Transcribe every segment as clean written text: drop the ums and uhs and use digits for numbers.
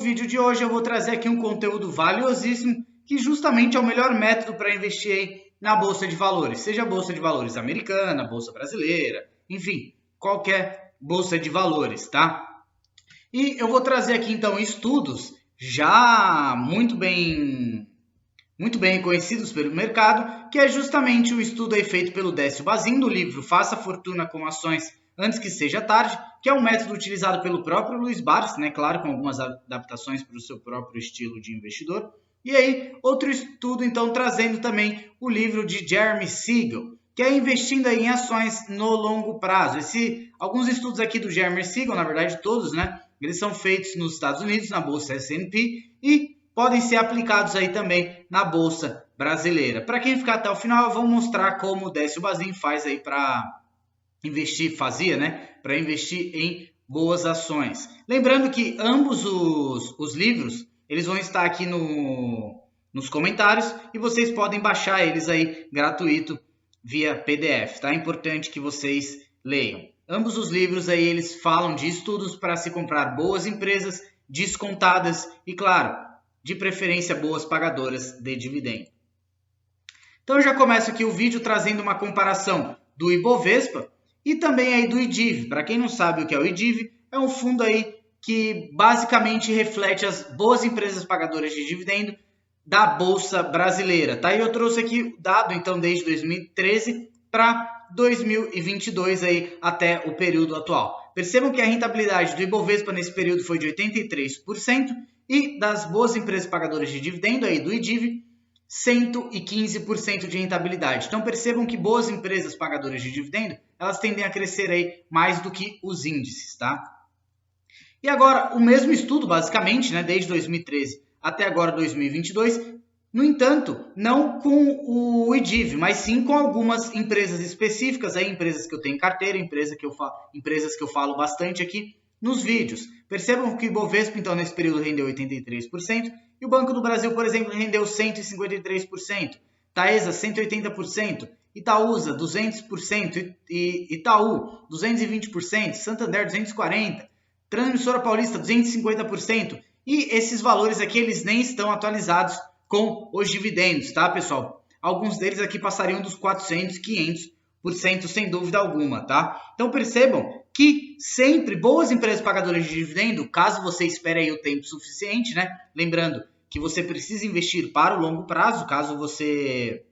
No vídeo de hoje eu vou trazer aqui um conteúdo valiosíssimo que justamente é o melhor método para investir aí na Bolsa de Valores, seja a Bolsa de Valores americana, Bolsa brasileira, enfim, qualquer Bolsa de Valores, tá? E eu vou trazer aqui então estudos já muito bem conhecidos pelo mercado, que é justamente o estudo aí feito pelo Décio Bazin do livro Faça Fortuna com Ações Antes que Seja Tarde, que é um método utilizado pelo próprio Luiz Barsi, né? Claro, com algumas adaptações para o seu próprio estilo de investidor. E aí, outro estudo, então, trazendo também o livro de Jeremy Siegel, que é Investindo aí em Ações no Longo Prazo. Alguns estudos aqui do Jeremy Siegel, na verdade todos, né? Eles são feitos nos Estados Unidos, na Bolsa S&P, e podem ser aplicados aí também na Bolsa brasileira. Para quem ficar até o final, eu vou mostrar como o Décio Bazin faz aí para fazia, né, para investir em boas ações. Lembrando que ambos os livros, eles vão estar aqui nos comentários e vocês podem baixar eles aí gratuito via PDF, tá? É importante que vocês leiam. Ambos os livros aí, eles falam de estudos para se comprar boas empresas descontadas e, claro, de preferência boas pagadoras de dividendo. Então eu já começo aqui o vídeo trazendo uma comparação do Ibovespa e também aí do IDIV. Para quem não sabe o que é o IDIV, é um fundo aí que basicamente reflete as boas empresas pagadoras de dividendo da Bolsa Brasileira. Tá? E eu trouxe aqui o dado então desde 2013 para 2022 aí até o período atual. Percebam que a rentabilidade do Ibovespa nesse período foi de 83% e das boas empresas pagadoras de dividendo aí do IDIV 115% de rentabilidade. Então percebam que boas empresas pagadoras de dividendo, elas tendem a crescer aí mais do que os índices, tá? E agora, o mesmo estudo, basicamente, né, desde 2013 até agora 2022, no entanto, não com o IDIV, mas sim com algumas empresas específicas, aí, empresas que eu tenho em carteira, empresas que eu falo bastante aqui nos vídeos. Percebam que o Ibovespa, então, nesse período rendeu 83%, e o Banco do Brasil, por exemplo, rendeu 153%, Taesa 180%, Itaúsa 200%, Itaú 220%, Santander 240%, Transmissora Paulista 250%, e esses valores aqui eles nem estão atualizados com os dividendos, tá, pessoal? Alguns deles aqui passariam dos 400%, 500%, sem dúvida alguma, tá? Então percebam que sempre boas empresas pagadoras de dividendo, caso você espere aí o tempo suficiente, né? Lembrando que você precisa investir para o longo prazo, caso você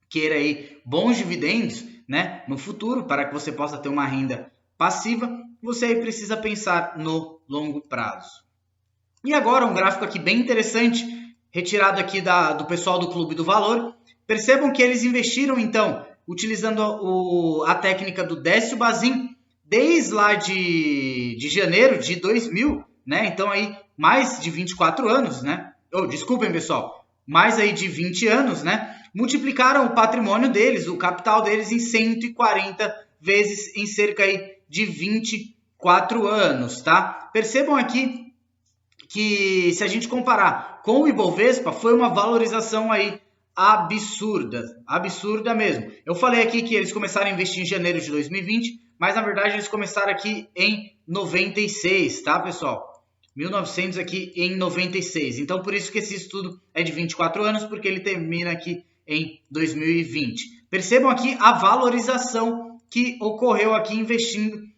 queira aí bons dividendos, né, no futuro, para que você possa ter uma renda passiva, você aí precisa pensar no longo prazo. E agora um gráfico aqui bem interessante, retirado aqui do pessoal do Clube do Valor. Percebam que eles investiram, então, utilizando a técnica do Décio Bazin, desde lá de janeiro de 2000, né? Então aí mais de 24 anos, né? Desculpem, pessoal, mais aí de 20 anos, né? Multiplicaram o patrimônio deles, o capital deles em 140 vezes em cerca aí de 24 anos, tá? Percebam aqui que se a gente comparar com o Ibovespa, foi uma valorização aí absurda mesmo. Eu falei aqui que eles começaram a investir em janeiro de 2020, mas na verdade eles começaram aqui em 96, tá, pessoal? 1900 aqui em 96. Então por isso que esse estudo é de 24 anos, porque ele termina aqui em 2020. Percebam aqui a valorização que ocorreu aqui investindo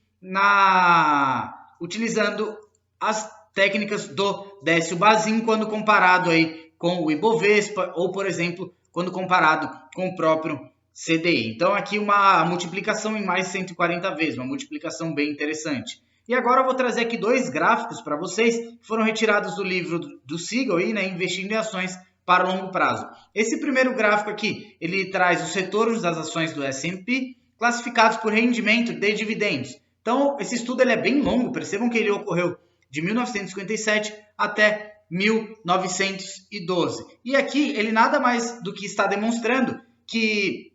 utilizando as técnicas do Décio Bazin quando comparado aí com o Ibovespa ou, por exemplo, quando comparado com o próprio CDI. Então aqui uma multiplicação em mais de 140 vezes, uma multiplicação bem interessante. E agora eu vou trazer aqui dois gráficos para vocês que foram retirados do livro do Siegel, aí, né, Investindo em Ações para longo prazo. Esse primeiro gráfico aqui, ele traz os retornos das ações do S&P classificados por rendimento de dividendos. Então esse estudo ele é bem longo, percebam que ele ocorreu de 1957 até 1912. E aqui ele nada mais do que está demonstrando que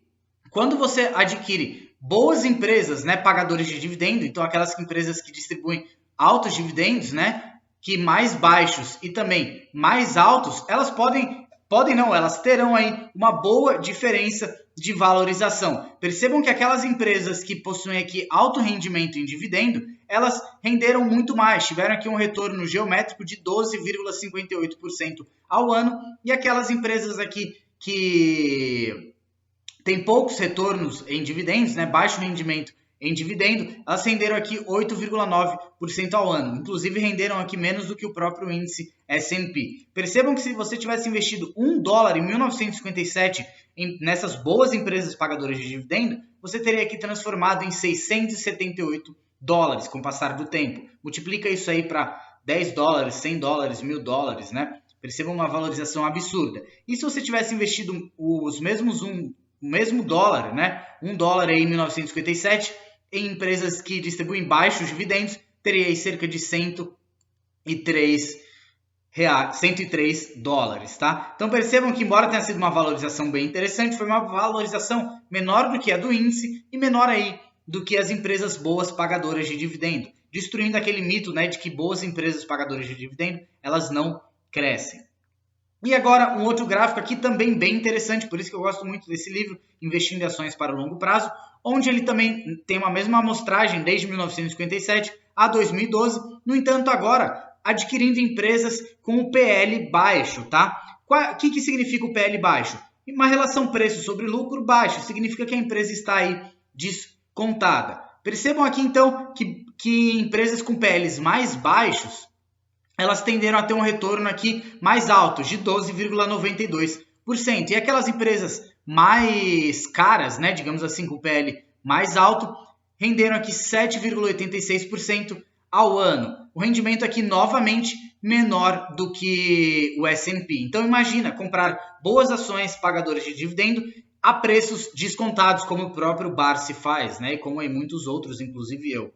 quando você adquire boas empresas, né, pagadoras de dividendo, então aquelas empresas que distribuem altos dividendos, né, que mais baixos e também mais altos, elas elas terão aí uma boa diferença de valorização. Percebam que aquelas empresas que possuem aqui alto rendimento em dividendo, elas renderam muito mais, tiveram aqui um retorno geométrico de 12,58% ao ano, e aquelas empresas aqui que tem poucos retornos em dividendos, né, baixo rendimento em dividendo, elas renderam aqui 8,9% ao ano. Inclusive, renderam aqui menos do que o próprio índice S&P. Percebam que se você tivesse investido $1 em 1957 nessas boas empresas pagadoras de dividendo, você teria aqui transformado em $678 com o passar do tempo. Multiplica isso aí para $10, $100, $1.000, né? Percebam uma valorização absurda. E se você tivesse investido o mesmo dólar, né? $1 aí em 1957, em empresas que distribuem baixos dividendos, teria aí cerca de $103, tá? Então percebam que, embora tenha sido uma valorização bem interessante, foi uma valorização menor do que a do índice e menor aí do que as empresas boas pagadoras de dividendo, destruindo aquele mito, né, de que boas empresas pagadoras de dividendo, elas não crescem. E agora um outro gráfico aqui também bem interessante, por isso que eu gosto muito desse livro, Investindo em Ações para o Longo Prazo, onde ele também tem uma mesma amostragem desde 1957 a 2012, no entanto agora adquirindo empresas com o PL baixo, tá? O que significa o PL baixo? Uma relação preço sobre lucro baixo, significa que a empresa está aí descontada. Percebam aqui então que empresas com PLs mais baixos, elas tenderam a ter um retorno aqui mais alto, de 12,92%. E aquelas empresas mais caras, né, digamos assim, com PL mais alto, renderam aqui 7,86% ao ano. O rendimento aqui novamente menor do que o S&P. Então imagina comprar boas ações pagadoras de dividendo a preços descontados, como o próprio Barsi faz, né, e como aí muitos outros, inclusive eu,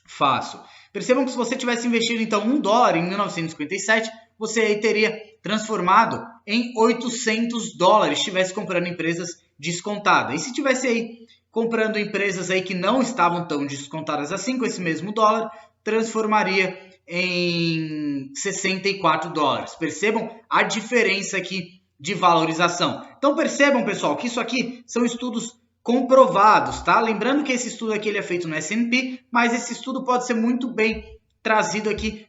faço. Percebam que se você tivesse investido então $1 em 1957, você aí teria transformado em $800, estivesse comprando empresas descontadas. E se tivesse aí comprando empresas aí que não estavam tão descontadas assim, com esse mesmo dólar, transformaria em $64. Percebam a diferença aqui de valorização. Então percebam, pessoal, que isso aqui são estudos comprovados, tá? Lembrando que esse estudo aqui ele é feito no S&P, mas esse estudo pode ser muito bem trazido aqui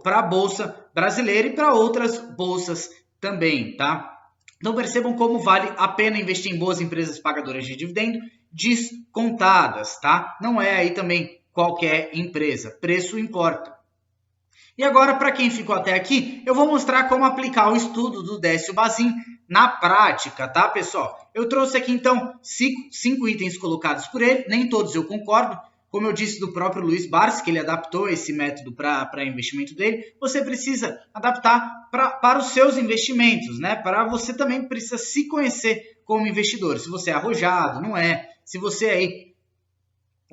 para a Bolsa Brasileira e para outras bolsas também, tá? Então percebam como vale a pena investir em boas empresas pagadoras de dividendo descontadas, tá? Não é aí também qualquer empresa, preço importa. E agora, para quem ficou até aqui, eu vou mostrar como aplicar o estudo do Décio Bazin na prática, tá, pessoal? Eu trouxe aqui, então, cinco itens colocados por ele, nem todos eu concordo. Como eu disse do próprio Luiz Barsi, que ele adaptou esse método para investimento dele, você precisa adaptar para os seus investimentos, né? Para você também precisa se conhecer como investidor. Se você é arrojado, não é. Se você aí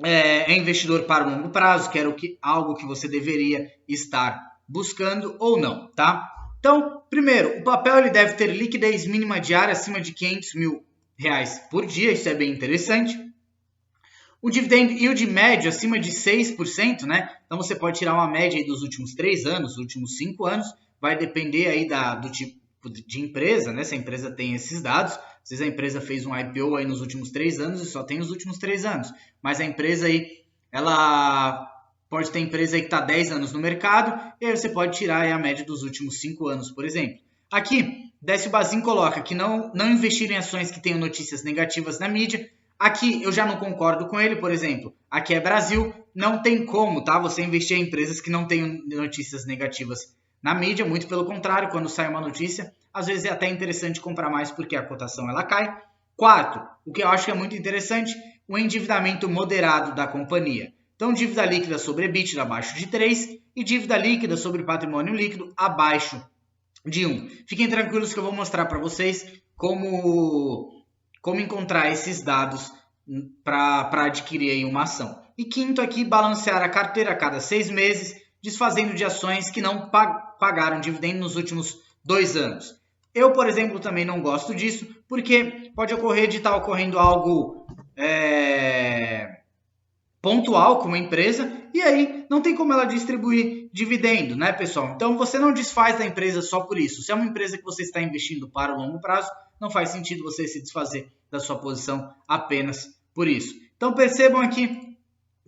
é investidor para o longo prazo, que era algo que você deveria estar buscando ou não, tá? Então, primeiro, o papel ele deve ter liquidez mínima diária acima de R$500 mil por dia, isso é bem interessante. O dividend yield médio acima de 6%, né? Então você pode tirar uma média aí dos últimos 3 anos, dos últimos 5 anos, vai depender aí do tipo de empresa, né? Se a empresa tem esses dados, às vezes a empresa fez um IPO aí nos últimos 3 anos e só tem os últimos 3 anos, mas a empresa aí, ela pode ter empresa aí que está 10 anos no mercado, e aí você pode tirar aí a média dos últimos 5 anos, por exemplo. Aqui, Décio Bazin coloca que não investir em ações que tenham notícias negativas na mídia. Aqui eu já não concordo com ele, por exemplo, aqui é Brasil, não tem como, tá? Você investir em empresas que não tenham notícias negativas na mídia, muito pelo contrário, quando sai uma notícia, às vezes é até interessante comprar mais porque a cotação ela cai. Quarto, o que eu acho que é muito interessante, o endividamento moderado da companhia. Então, dívida líquida sobre EBITDA abaixo de 3 e dívida líquida sobre patrimônio líquido abaixo de 1. Fiquem tranquilos que eu vou mostrar para vocês como encontrar esses dados para adquirir aí uma ação. E quinto aqui, balancear a carteira a cada 6 meses, desfazendo de ações que não pagaram dividendo nos últimos 2 anos. Eu, por exemplo, também não gosto disso, porque pode ocorrer de estar ocorrendo algo pontual com uma empresa, e aí não tem como ela distribuir dividendo, né, pessoal? Então você não desfaz da empresa só por isso. Se é uma empresa que você está investindo para o longo prazo, não faz sentido você se desfazer da sua posição apenas por isso. Então percebam aqui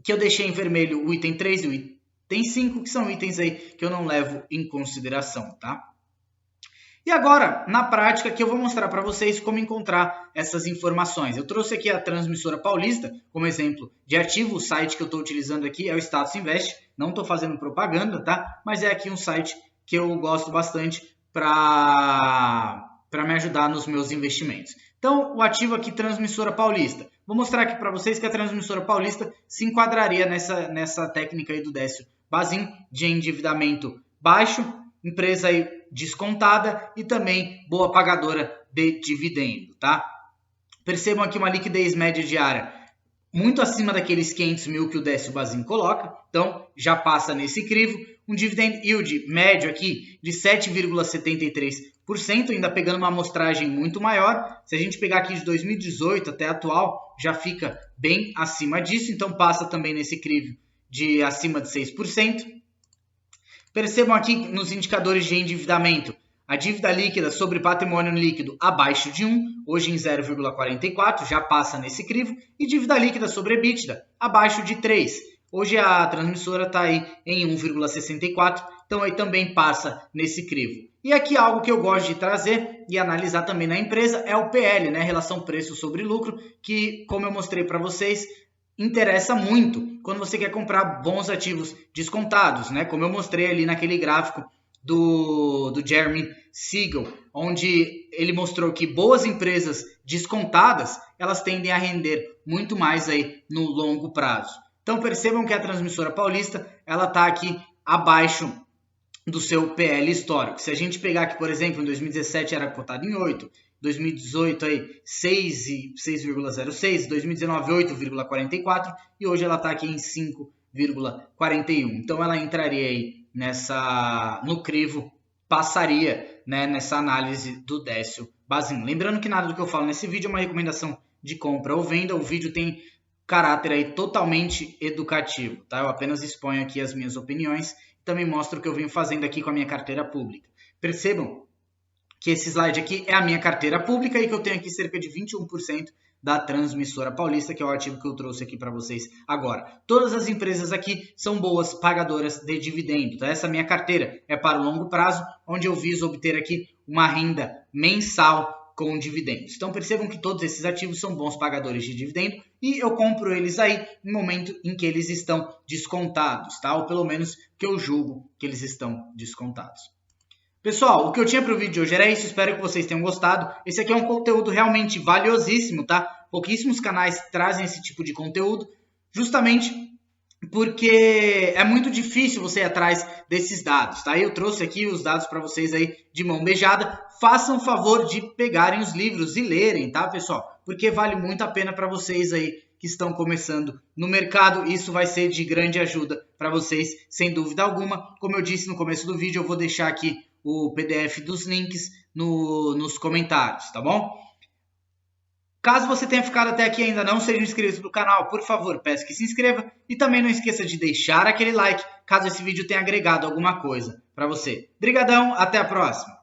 que eu deixei em vermelho o item 3 e o item 5, que são itens aí que eu não levo em consideração, tá? E agora, na prática, que eu vou mostrar para vocês como encontrar essas informações. Eu trouxe aqui a Transmissora Paulista como exemplo de ativo. O site que eu estou utilizando aqui é o Status Invest. Não estou fazendo propaganda, tá? Mas é aqui um site que eu gosto bastante para me ajudar nos meus investimentos. Então, o ativo aqui, Transmissora Paulista. Vou mostrar aqui para vocês que a Transmissora Paulista se enquadraria nessa técnica aí do Décio Bazin, de endividamento baixo, empresa aí descontada e também boa pagadora de dividendo, tá? Percebam aqui uma liquidez média diária muito acima daqueles 500 mil que o Décio Bazin coloca, então já passa nesse crivo. Um dividend yield médio aqui de 7,73%, ainda pegando uma amostragem muito maior. Se a gente pegar aqui de 2018 até atual, já fica bem acima disso, então passa também nesse crivo de acima de 6%. Percebam aqui nos indicadores de endividamento, a dívida líquida sobre patrimônio líquido abaixo de 1, hoje em 0,44, já passa nesse crivo, e dívida líquida sobre EBITDA abaixo de 3. Hoje a transmissora está aí em 1,64, então aí também passa nesse crivo. E aqui algo que eu gosto de trazer e analisar também na empresa é o PL, né? Relação preço sobre lucro, que como eu mostrei para vocês, interessa muito quando você quer comprar bons ativos descontados, né? Como eu mostrei ali naquele gráfico do Jeremy Siegel, onde ele mostrou que boas empresas descontadas, elas tendem a render muito mais aí no longo prazo. Então percebam que a Transmissora Paulista, ela está aqui abaixo do seu PL histórico. Se a gente pegar aqui, por exemplo, em 2017 era cotado em 8, 2018 aí 6,06, 2019 8,44 e hoje ela está aqui em 5,41. Então ela entraria aí no crivo, passaria, né, nessa análise do Décio Bazin. Lembrando que nada do que eu falo nesse vídeo é uma recomendação de compra ou venda. O vídeo tem caráter aí totalmente educativo, tá? Eu apenas exponho aqui as minhas opiniões e também mostro o que eu venho fazendo aqui com a minha carteira pública. Percebam que esse slide aqui é a minha carteira pública e que eu tenho aqui cerca de 21% da Transmissora Paulista, que é o ativo que eu trouxe aqui para vocês agora. Todas as empresas aqui são boas pagadoras de dividendo, tá? Essa minha carteira é para o longo prazo, onde eu viso obter aqui uma renda mensal com dividendos. Então percebam que todos esses ativos são bons pagadores de dividendo e eu compro eles aí no momento em que eles estão descontados, tá? Ou pelo menos que eu julgo que eles estão descontados. Pessoal, o que eu tinha para o vídeo de hoje era isso, espero que vocês tenham gostado. Esse aqui é um conteúdo realmente valiosíssimo, tá? Pouquíssimos canais trazem esse tipo de conteúdo, justamente porque é muito difícil você ir atrás desses dados, tá? Eu trouxe aqui os dados para vocês aí de mão beijada. Façam o favor de pegarem os livros e lerem, tá, pessoal? Porque vale muito a pena para vocês aí que estão começando no mercado. Isso vai ser de grande ajuda para vocês, sem dúvida alguma. Como eu disse no começo do vídeo, eu vou deixar aqui o PDF dos links nos comentários, tá bom? Caso você tenha ficado até aqui e ainda não seja inscrito no canal, por favor, peço que se inscreva e também não esqueça de deixar aquele like, caso esse vídeo tenha agregado alguma coisa para você. Brigadão, até a próxima!